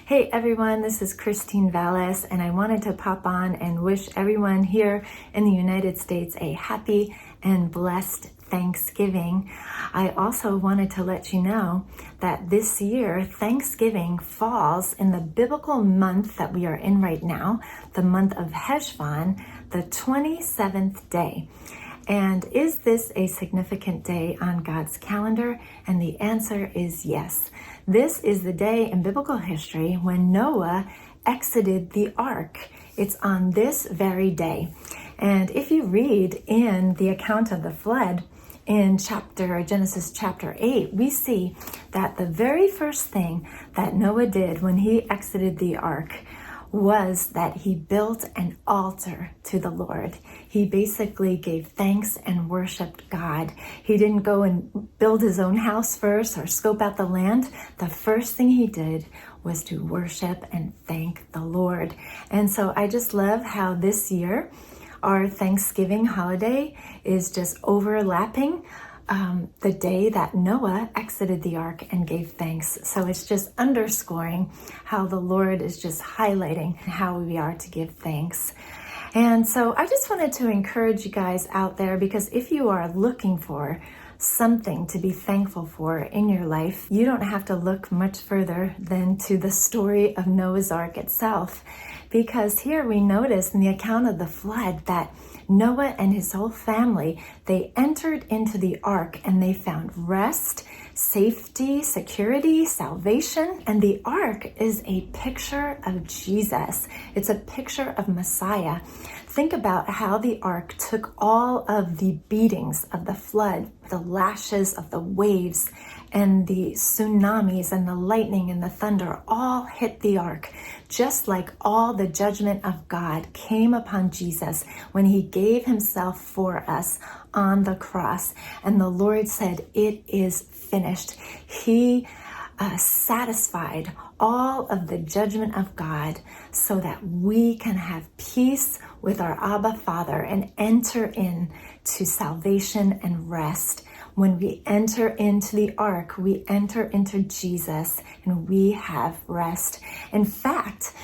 Hey everyone, this is Christine Vales, and I wanted to pop on and wish everyone here in the United States a happy and blessed Thanksgiving. I also wanted to let you know that this year, Thanksgiving falls in the biblical month that we are in right now, the month of Cheshvan, the 27th day. And is this a significant day on God's calendar? And the answer is yes. This is the day in biblical history when Noah exited the ark. It's on this very day. And if you read in the account of the flood in Genesis chapter 8, we see that the very first thing that Noah did when he exited the ark was that he built an altar to the Lord. He basically gave thanks and worshiped God. He didn't go and build his own house first or scope out the land. The first thing he did was to worship and thank the Lord. And so I just love how this year our Thanksgiving holiday is just overlapping the day that Noah exited the ark and gave thanks. So it's just underscoring how the Lord is just highlighting how we are to give thanks. And so I just wanted to encourage you guys out there, because if you are looking for something to be thankful for in your life, you don't have to look much further than to the story of Noah's Ark itself. Because here we notice in the account of the flood that Noah and his whole family, they entered into the ark and they found rest, safety, security, salvation. And the ark is a picture of Jesus. It's a picture of Messiah. Think about how the ark took all of the beatings of the flood, the lashes of the waves and the tsunamis and the lightning and the thunder all hit the ark, just like all the judgment of God came upon Jesus when he gave himself for us on the cross. And the Lord said, "It is finished." He satisfied all of the judgment of God so that we can have peace with our Abba Father and enter into salvation and rest. When we enter into the ark, we enter into Jesus and we have rest. In fact,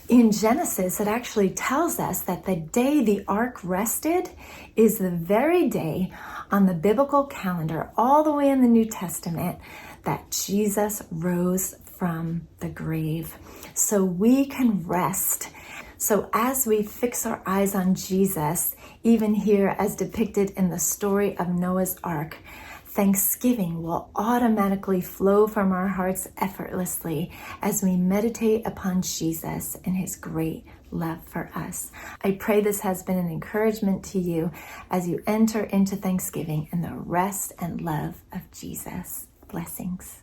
in Genesis, it actually tells us that the day the ark rested is the very day on the biblical calendar, all the way in the New Testament, that Jesus rose from the grave. So we can rest. So as we fix our eyes on Jesus, even here as depicted in the story of Noah's Ark, thanksgiving will automatically flow from our hearts effortlessly as we meditate upon Jesus and his great love for us. I pray this has been an encouragement to you as you enter into Thanksgiving and the rest and love of Jesus. Blessings.